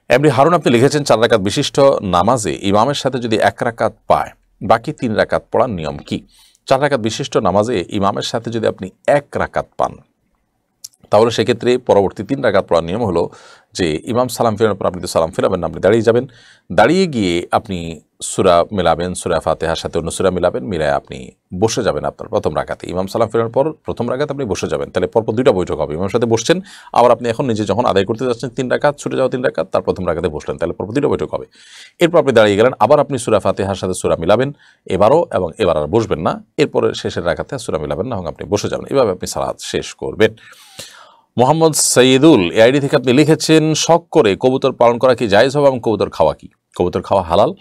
MD Harun আপনি লিখেছেন 4 রাকাত বিশিষ্ট নামাজে ইমামের সাথে যদি 1 রাকাত পায় বাকি 3 রাকাত পড়ার নিয়ম কি? 4 রাকাত বিশিষ্ট নামাজে ইমামের সাথে যদি আপনি 1 রাকাত পান তাহলে সেক্ষেত্রে পরবর্তী 3 রাকাত পড়ার নিয়ম হলো যে ইমাম সালাম ফেরানোর পর আপনি তো সালাম ফেরাবেন না, আপনি দাঁড়িয়ে যাবেন, দাঁড়িয়ে গিয়ে আপনি সূরা মেলাবেন, সূরা ফাতিহার সাথে অন্য সূরা মিলাবেন, মিলায়ে আপনি বসে যাবেন আপনার প্রথম রাকাতে। ইমাম সালাম ফেরানোর পর প্রথম রাকাতে আপনি বসে যাবেন, তাহলে পরপর 2টা বৈঠক হবে। ইমামের সাথে বসছেন, আবার আপনি এখন নিজে যখন আদায় করতে যাচ্ছেন 3 রাকাত, ছুটে যাওয়া 3 রাকাত, তার প্রথম রাকাতে বসলেন, তাহলে পরপর 2টা বৈঠক হবে। এরপর আপনি দাঁড়িয়ে গেলেন, আবার আপনি সূরা ফাতিহার সাথে সূরা মিলাবেন এবারও, এবং এবার আর বসবেন না, এরপরে শেষের রাকাতে সূরা মিলাবেন না এবং আপনি বসে যাবেন। এভাবে আপনি সালাত শেষ করবেন। মোহাম্মদ সৈয়দুল এআইডি থেকে আপনি লিখেছেন, শখ করে কবুতর পালন করা কি জায়েজ হবে এবং কবুতর খাওয়া কি? কবুতর খাওয়া হালাল,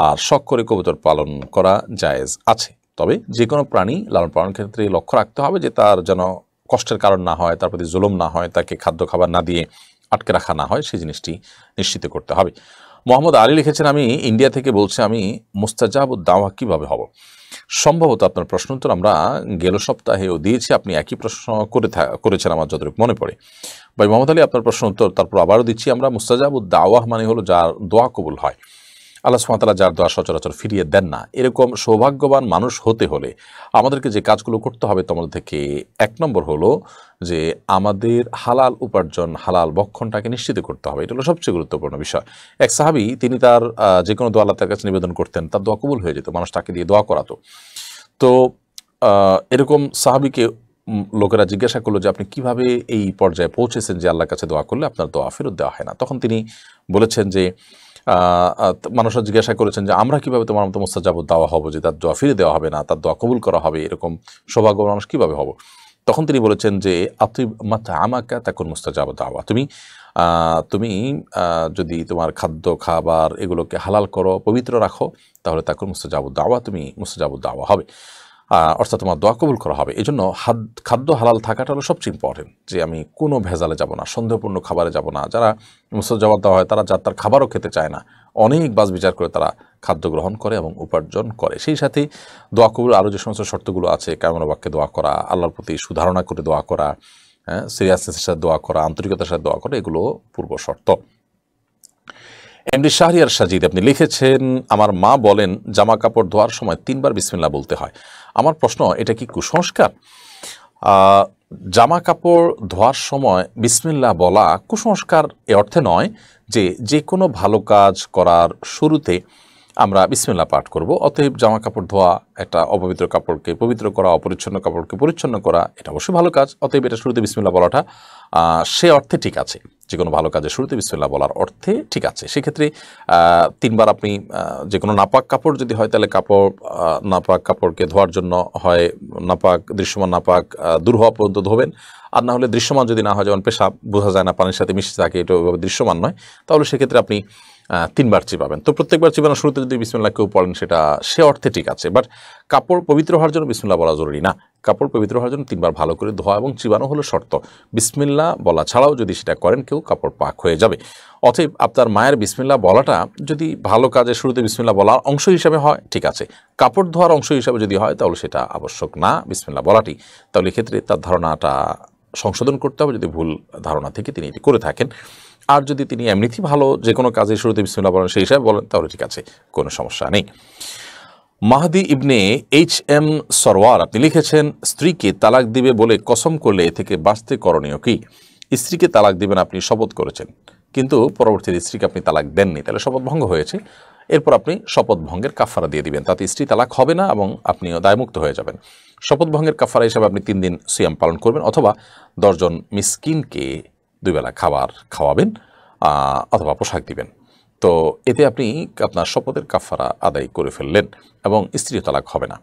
আর শখ করে কবুতর পালন করা জায়েজ আছে। তবে যে কোনো প্রাণী লালন পালনের ক্ষেত্রে লক্ষ্য রাখতে হবে যে তার যেন কষ্টের কারণ না হয়, তার প্রতি জুলুম না হয়, তাকে খাদ্য খাবার না দিয়ে আটকে রাখা না হয়, সেই জিনিসটি নিশ্চিত করতে হবে। মোহাম্মদ আলী লিখেছেন, আমি ইন্ডিয়া থেকে বলছি, আমি মুস্তাজাবুদ দাওয়া কীভাবে হব? সম্ভবত আপনার প্রশ্ন উত্তর আমরা গেল সপ্তাহেও দিয়েছি, আপনি একই প্রশ্ন করেছেন আমার যতটুকু মনে পড়ে। ভাই মোহাম্মদ আলী, আপনার প্রশ্ন উত্তর তারপর আবারও দিচ্ছি আমরা। মুস্তাজাবুদ দাওয়াহ মানে হলো যার দোয়া কবুল হয়, আল্লাহ সুবহানাহু ওয়া তাআলা যার দোয়া সচরাচর ফিরিয়ে দেন না, এরকম সৌভাগ্যবান মানুষ হতে হলে আমাদেরকে যে কাজগুলো করতে হবে তোমাদের থেকে 1 নম্বর হলো যে আমাদের হালাল উপার্জন, হালাল বক্ষণটাকে নিশ্চিত করতে হবে। এটা হলো সবচেয়ে গুরুত্বপূর্ণ বিষয়। এক সাহাবী তিনি তার যে কোনো দোয়া আল্লাহর কাছে নিবেদন করতেন, তার দোয়া কবুল হয়ে যেত, মানুষ তাকে দিয়ে দোয়া করাতো। তো এরকম সাহাবীকে লোকেরা জিজ্ঞাসা করলো যে আপনি কিভাবে এই পর্যায়ে পৌঁছেছেন যে আল্লাহর কাছে দোয়া করলে আপনার দোয়া ফেরত দেওয়া হয় না? তখন তিনি বলেছেন যে মানুষরা জিজ্ঞাসা করেছেন যে আমরা কিভাবে তোমার মতো মুস্তাজাবুদ দাওয়া হব, যে তার দোয়া ফিরে দেওয়া হবে না, তার দোয়া কবুল করা হবে, এরকম সৌভাগ্যবান মানুষ কীভাবে হব? তখন তিনি বলেছেন যে আতিব মাতা আমাকা তাকুন মুস্তাজাবুদ দাওয়া, তুমি যদি তোমার খাদ্য খাবার এগুলোকে হালাল করো, পবিত্র রাখো, তাহলে তাকুন মুস্তাজাবুদ দাওয়া, তুমি মুস্তাজাবুদ দাওয়া হবে, অর্থাৎ তোমার দোয়া কবুল করা হবে। এই জন্য খাদ্য হালাল থাকাটা হলো সবচেয়ে ইম্পর্টেন্ট, যে আমি কোনো ভেজালে যাব না, সন্দেহপূর্ণ খাবারে যাব না। যারা মুস্তাজাবুদ দেওয়া হয় তারা তার খাবারও খেতে চায় না, অনেক বাছ বিচার করে তারা খাদ্য গ্রহণ করে এবং উপার্জন করে। সেই সাথে দোয়া কবুল আরও যে সমস্ত শর্তগুলো আছে, কায়মন বাক্যে দোয়া করা, আল্লাহর প্রতি সুধারণা করে দোয়া করা, সিরিয়াসনেসের সাথে দোয়া করা, আন্তরিকতার সাথে দোয়া করা, এগুলো পূর্ব শর্ত। এমডি শাহরিয়ার সাজিদ আপনি লিখেছেন, আমার মা বলেন জামা কাপড় ধোয়ার সময় 3 বার বিসমিল্লাহ বলতে হয়। আমার প্রশ্ন, এটা কি কুসংস্কার? জামা কাপড় ধোয়ার সময় বিসমিল্লাহ বলা কুসংস্কার এ অর্থে নয় যে যে কোনো ভালো কাজ করার শুরুতে আমরা বিসমিল্লাহ পাঠ করব। অতএব জামা কাপড় ধোয়া, একটা অপবিত্র কাপড়কে পবিত্র করা, অপরিচ্ছন্ন কাপড়কে পরিচ্ছন্ন করা, এটা অবশ্যই ভালো কাজ। অতএব এটা শুরুতে বিসমিল্লাহ বলাটা সে অর্থে ঠিক আছে, যে কোনো ভালো কাজের শুরুতে বিসমিল্লাহ বলার অর্থে ঠিক আছে। সেক্ষেত্রে 3 বার আপনি যে কোনো নাপাক কাপড় যদি হয় তাহলে নাপাক কাপড়কে ধোয়ার জন্য হয় নাপাক, দৃশ্যমান নাপাক দূর হওয়া পর্যন্ত ধোবেন, আর না হলে দৃশ্যমান যদি না হয়, যেমন পেশাব বোঝা যায় না, পানির সাথে মিশে থাকে, এটা ওইভাবে দৃশ্যমান নয়, তাহলে সেক্ষেত্রে আপনি 3 বার চিবাবেন। তো প্রত্যেকবার চিবানোর শুরুতে যদি বিসমিল্লাহ কেউ পড়েন সেটা সে অর্থে ঠিক আছে, বাট কাপড় পবিত্র হওয়ার জন্য বিসমিল্লাহ বলা জরুরি না। কাপড় পবিত্র হওয়ার জন্য 3 বার ভালো করে ধোয়া এবং চিবানো হলো শর্ত। বিসমিল্লাহ বলা ছাড়াও যদি সেটা করেন কেউ, কাপড় পাক হয়ে যাবে। অতএব আপনার মায়ের বিসমিল্লাহ বলাটা যদি ভালো কাজের শুরুতে বিসমিল্লাহ বলার অংশ হিসাবে হয় ঠিক আছে, কাপড় ধোয়ার অংশ হিসাবে যদি হয় তাহলে সেটা আবশ্যক না বিসমিল্লাহ বলাটি। তাহলে এক্ষেত্রে তার ধারণাটা সংশোধন করতে হবে, যদি ভুল ধারণা থেকে তিনি এটি করে থাকেন। আর যদি তিনি এমনিতেই ভালো যে কোনো কাজের শুরুতে বিসমিল্লাহ বলেন সেই হিসাবে বলেন, তাহলে ঠিক আছে, কোনো সমস্যা নেই। মাহদি ইবনে HM সরওয়ার আপনি লিখেছেন, স্ত্রীকে তালাক দিবে বলে কসম করলে এ থেকে বাঁচতে করণীয় কি? স্ত্রীকে তালাক দিবেন, আপনি শপথ করেছেন, কিন্তু পরবর্তীতে স্ত্রীকে আপনি তালাক দেননি, তাহলে শপথ ভঙ্গ হয়েছে। এরপর আপনি শপথ ভঙ্গের কাফারা দিয়ে দিবেন, তাতে স্ত্রী তালাক হবে না এবং আপনিও দায়মুক্ত হয়ে যাবেন। শপথ ভঙ্গের কাফারা হিসাবে আপনি 3 দিন সিয়াম পালন করবেন, অথবা 10 জন মিসকিনকে 2 বেলা খাবার খাওয়াবেন, অথবা পোশাক দিবেন। তো এতে আপনি আপনার শপথের কাফারা আদায় করে ফেললেন এবং স্ত্রী তালাক হবে না।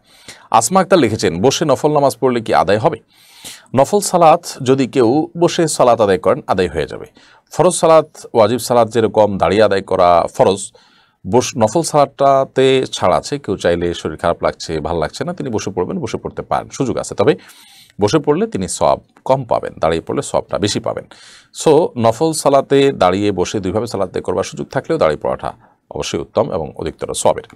আসমা আক্তার লিখেছেন, বসে নফল নামাজ পড়লে কি আদায় হবে? নফল সালাত যদি কেউ বসে সালাত আদায় করেন, আদায় হয়ে যাবে। ফরজ সালাত, ওয়াজিব সালাত যেরকম দাঁড়িয়ে আদায় করা ফরজ, নফল সালাতটাতে ছাড় আছে। কেউ চাইলে শরীর খারাপ লাগছে, ভালো লাগছে না, তিনি বসে পড়বেন, বসে পড়তে পারেন, সুযোগ আছে। তবে বসে পড়লে তিনি সওয়াব কম পাবেন, দাঁড়িয়ে পড়লে সওয়াবটা বেশি পাবেন। সো নফল সালাতে দাঁড়িয়ে বসে 2 ভাবে সালাতে করবার সুযোগ থাকলেও দাঁড়িয়ে পড়াটা অবশ্যই উত্তম এবং অধিকতর সওয়াবের।